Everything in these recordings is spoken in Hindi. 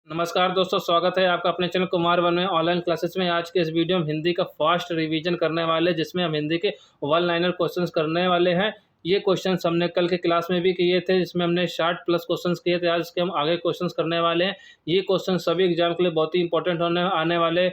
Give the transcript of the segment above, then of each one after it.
नमस्कार दोस्तों, स्वागत है आपका अपने चैनल कुमार वन में ऑनलाइन क्लासेस में। आज के इस वीडियो में हिंदी का फास्ट रिवीजन करने वाले, जिसमें हम हिंदी के वन लाइनर क्वेश्चंस करने वाले हैं। ये क्वेश्चंस हमने कल के क्लास में भी किए थे, जिसमें हमने 60 प्लस क्वेश्चंस किए थे। आज इसके हम आगे क्वेश्चंस करने वाले हैं। ये क्वेश्चन सभी एग्जाम के लिए बहुत ही इंपॉर्टेंट आने वाले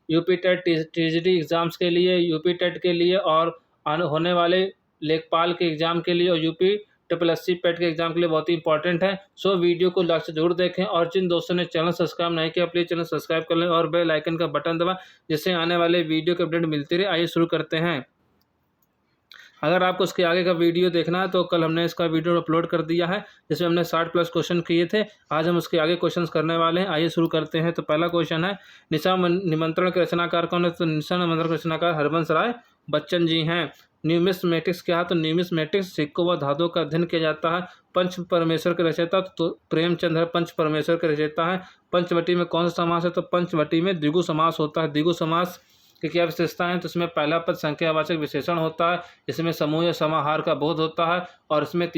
यूपी टेट, टीजीटी एग्जाम्स के लिए, यूपी टेट के लिए और होने वाले लेखपाल के एग्ज़ाम के लिए और यूपी ट्रिपल एस सी पेट के एग्जाम के लिए बहुत ही इंपॉर्टेंट है। सो वीडियो को लास्ट से जरूर देखें और जिन दोस्तों ने चैनल सब्सक्राइब नहीं किया प्लीज़ चैनल सब्सक्राइब कर लें और बेल आइकन का बटन दबाएं, जिससे आने वाले वीडियो के अपडेट मिलती रहे। आइए शुरू करते हैं। अगर आपको उसके आगे का वीडियो देखना है तो कल हमने इसका वीडियो अपलोड कर दिया है, जिसमें हमने 60 प्लस क्वेश्चन किए थे। आज हम उसके आगे क्वेश्चंस करने वाले हैं। आइए शुरू करते हैं। तो पहला क्वेश्चन है, निमंत्रण के रचनाकार कौन है? तो निशा निमंत्रण के रचनाकार हरबंस राय बच्चन जी हैं। न्यूमिस्मेटिक्स क्या है? तो न्यूमिस्मेटिक्स सिक्कों व धातुओं का अध्ययन किया जाता है। पंच परमेश्वर के रचयिता तो प्रेमचंद है, पंच परमेश्वर के रचयिता है। पंचवटी में कौन सा समास है? तो पंचवटी में द्विगु समास होता है। द्विगु समास की क्या विशेषता है? तो इसमें पहला पद संख्यावाचक विशेषण होता है, इसमें समूह या समाहार का बोध होता है और इसमें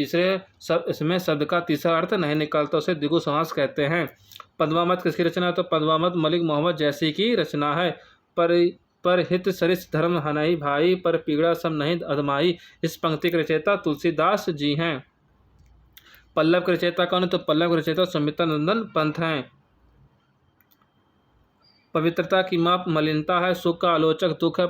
शब्द का तीसरा अर्थ नहीं निकलता, उसे द्विगु समास कहते हैं। पद्मावत किसकी रचना है? तो पद्मावत मलिक मोहम्मद जैसी की रचना है। पर हित सरिस धर्म हनहि भाई, पर पीड़ा सब नहीं अधमाई। इस पंक्ति के रचयिता तुलसीदास जी हैं। पल्लव के रचयिता कौन है? तो पल्लव के रचयिता सुमित्रा नंदन पंत हैं। पवित्रता की माप मलिनता है, सुख का आलोचक दुख है,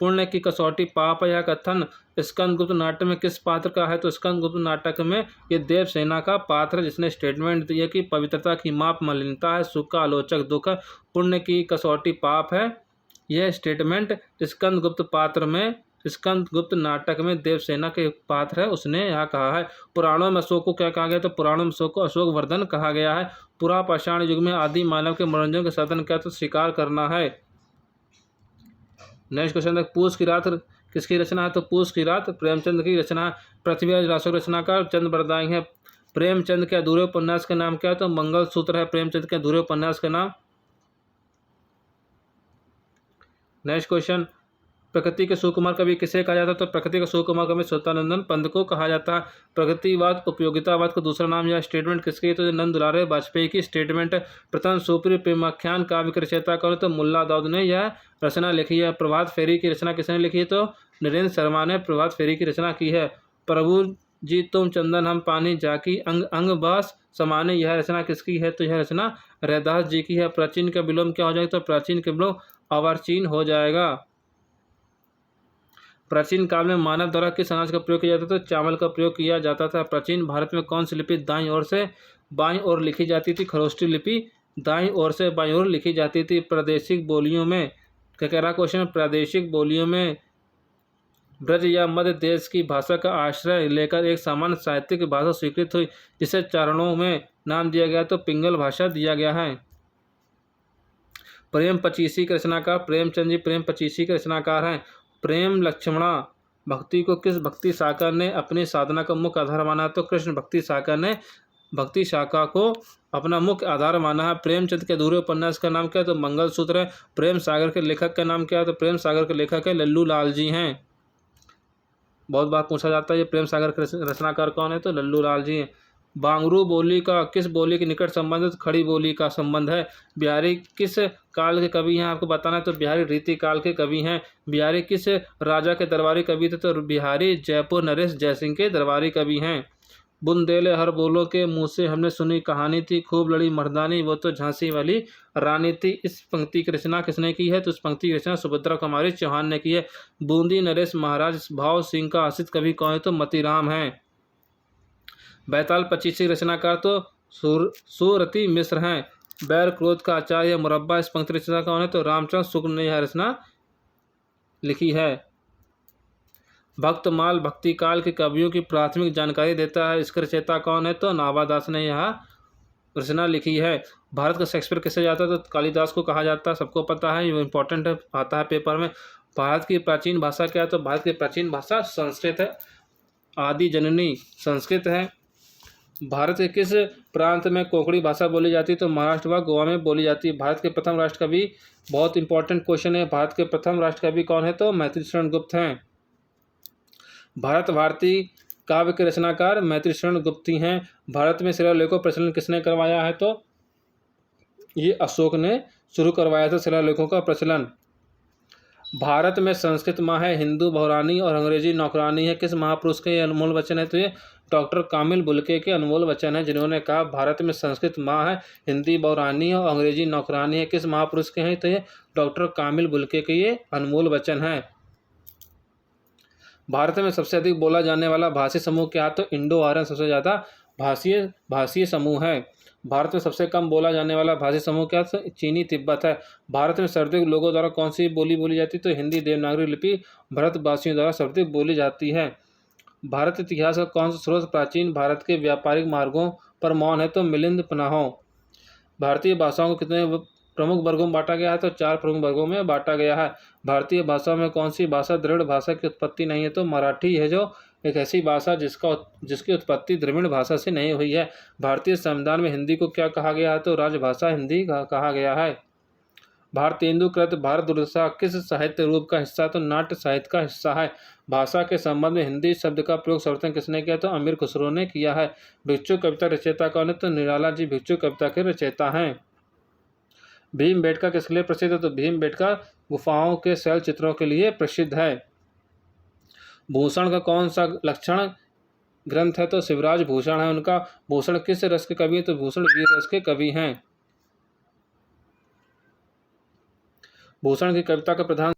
पुण्य की कसौटी पाप है। यह कथन स्कंदगुप्त नाटक में किस पात्र का है? तो स्कंदगुप्त नाटक में ये देवसेना का पात्र है, जिसने स्टेटमेंट दिया कि पवित्रता की माप मलिनता है, सुख का आलोचक दुख है, पुण्य की कसौटी पाप है। यह स्टेटमेंट स्कंदगुप्त नाटक में देवसेना के पात्र है, उसने यहाँ कहा है। पुराणों में अशोक को क्या कहा गया? तो पुराणों में अशोक को अशोकवर्धन कहा गया है। पुरा पाषाण युग में आदि मानव के मनोरंजन के साधन क्या? तो शिकार करना है। नेक्स्ट क्वेश्चन है, पूस की रात किसकी रचना है? तो पूस की रात प्रेमचंद की रचना है। पृथ्वीराज रासो रचनाकार चंद बरदाई है। प्रेमचंद के अधूरे उपन्यास का नाम क्या है? तो मंगल सूत्र है प्रेमचंद के अधूरे उपन्यास का नाम। नेक्स्ट क्वेश्चन, प्रकृति के सुकुमार कवि किसे कहा जाता है? तो प्रकृति का सुकुमार कवि स्वतंत्रानंद पंत को कहा जाता है। प्रगतिवाद उपयोगितावाद का दूसरा नाम यह स्टेटमेंट किसकी है? तो नंद दुलारे वाजपेयी की स्टेटमेंट है। प्रथम सुप्री प्रेमाख्यान काव्य की रचयिता कौन है? तो मुल्ला दाऊद ने यह रचना लिखी है। प्रभात फेरी की रचना किसने लिखी है? तो नरेंद्र शर्मा ने प्रभात फेरी की रचना की है। प्रभु जी तुम चंदन हम पानी जाकी, अंग अंग बस समाने, यह रचना किसकी है? तो यह रचना रैदास जी की है। प्राचीन का विलोम क्या हो जाएगा? तो प्राचीन का विलोम अर्वाचीन हो जाएगा। प्राचीन काल में मानव द्वारा किस अनाज का प्रयोग किया जाता था? तो चावल का प्रयोग किया जाता था। प्राचीन भारत में कौन सी लिपि दाईं ओर से बाईं ओर लिखी जाती थी? खरोष्ठी लिपि दाईं ओर से बाईं ओर लिखी जाती थी। प्रादेशिक बोलियों में क्या कह रहा क्वेश्चन? प्रादेशिक बोलियों में ब्रज या मध्य देश की भाषा का आश्रय लेकर एक सामान्य साहित्यिक भाषा स्वीकृत हुई, जिसे चरणों में नाम दिया गया, तो पिंगल भाषा दिया गया है। प्रेम पचीसी के रचनाकार प्रेमचंद जी प्रेम पचीसी के रचनाकार हैं। प्रेम लक्ष्मणा भक्ति को किस भक्ति शाखा ने अपनी साधना का मुख्य आधार माना? तो कृष्ण भक्ति शाखा ने भक्ति शाखा को अपना मुख्य आधार माना है। प्रेमचंद के अधूरे उपन्यास का नाम क्या है? तो मंगल सूत्र है। प्रेम सागर के लेखक का नाम क्या है? तो प्रेम सागर के लेखक है लल्लू लाल जी हैं। बहुत बार पूछा जाता है ये प्रेम सागर के रचनाकार कौन है? तो लल्लू लाल जी हैं। बांगरू बोली का किस बोली के निकट संबंध है? तो खड़ी बोली का संबंध है। बिहारी किस काल के कवि हैं? आपको बताना है। तो बिहारी रीति काल के कवि हैं। बिहारी किस राजा के दरबारी कवि थे? तो बिहारी जयपुर नरेश जयसिंह के दरबारी कवि हैं। बुंदेले हर बोलो के मुँह से हमने सुनी कहानी थी, खूब लड़ी मर्दानी वो तो झांसी वाली रानी थी। इस पंक्ति की रचना किसने की है? तो इस पंक्ति की रचना सुभद्रा कुमारी चौहान ने की है। बूंदी नरेश महाराज भाव सिंह का आश्रित कवि कौन है? तो मतीराम हैं। बैताल पचीसी रचनाकार तो सूरती मिश्र हैं। बैर क्रोध का आचार्य मुरब्बा, इस पंक्ति रचना कौन है? तो रामचंद्र शुक्ल ने यह रचना लिखी है। भक्तमाल भक्ति काल के कवियों की प्राथमिक जानकारी देता है, इसके रचयिता कौन है? तो नाभादास ने यह रचना लिखी है। भारत का शेक्सपियर किसे जाता है? तो कालिदास को कहा जाता है, सबको पता है, ये इंपॉर्टेंट है, आता है पेपर में। भारत की प्राचीन भाषा क्या है? तो भारत की प्राचीन भाषा संस्कृत है। आदि जननी संस्कृत है। भारत के किस प्रांत में कोंकणी भाषा बोली जाती है? तो महाराष्ट्र व गोवा में बोली जाती है। भारत के प्रथम राष्ट्र कवि, बहुत इंपॉर्टेंट क्वेश्चन है, भारत के प्रथम राष्ट्र कवि कौन है? तो मैथिली शरण गुप्त हैं। भारत भारती काव्य के रचनाकार मैत्रेयी गुप्त ही हैं। भारत में शिलालेखों प्रचलन किसने करवाया है? तो ये अशोक ने शुरू करवाया था शिलालेखों का प्रचलन। भारत में संस्कृत माँ है, हिंदू बहुरानी और अंग्रेजी नौकरानी है, किस महापुरुष के ये अनमोल वचन है? तो ये डॉक्टर कामिल बुल्के के अनमोल वचन है, जिन्होंने कहा भारत में संस्कृत माँ है, हिंदी बहुरानी है और अंग्रेजी नौकरानी है। किस महापुरुष के हैं? तो ये डॉक्टर कामिल बुल्के के ये अनमोल वचन है। भारत में सबसे अधिक बोला जाने वाला भाषी समूह क्या? तो इंडो आर्यन सबसे ज़्यादा भाषीय समूह है। भारत में सबसे कम बोला जाने वाला भाषी समूह क्या? तो चीनी तिब्बत है। भारत में सर्वाधिक लोगों द्वारा कौन सी बोली बोली जाती है? तो हिंदी देवनागरी लिपि भारतवासियों द्वारा सर्वाधिक बोली जाती है। भारत इतिहास का कौन सा स्रोत प्राचीन भारत के व्यापारिक मार्गों पर मौन है? तो मिलिंद पन्हाओं। भारतीय भाषाओं को कितने प्रमुख वर्गों में बांटा गया है? तो 4 प्रमुख वर्गों में बांटा गया है। भारतीय भाषाओं में कौन सी भाषा दृढ़ भाषा की उत्पत्ति नहीं है? तो मराठी है, जो एक ऐसी भाषा जिसकी उत्पत्ति द्रविड़ भाषा से नहीं हुई है। भारतीय संविधान में हिंदी को क्या कहा गया है? तो राजभाषा हिंदी कहा गया है। भारतेंदुकृत भारत दुर्दशा किस साहित्य रूप का हिस्सा? तो नाट्य साहित्य का हिस्सा है। भाषा के संबंध में हिंदी शब्द का प्रयोग सर्वप्रथम किसने किया? तो अमीर खुसरो ने किया है। भिक्षु कविता रचयिता कौन है? तो निराला जी भिक्षु कविता के रचयिता हैं। भीमबेटका किसके लिए प्रसिद्ध है? तो भीमबेटका गुफाओं के शैल चित्रों के लिए प्रसिद्ध है। भूषण का कौन सा लक्षण ग्रंथ है? तो शिवराज भूषण है उनका। भूषण किस रस के कवि है? तो भूषण वीर रस के कवि हैं। भूषण की कविता का प्रधान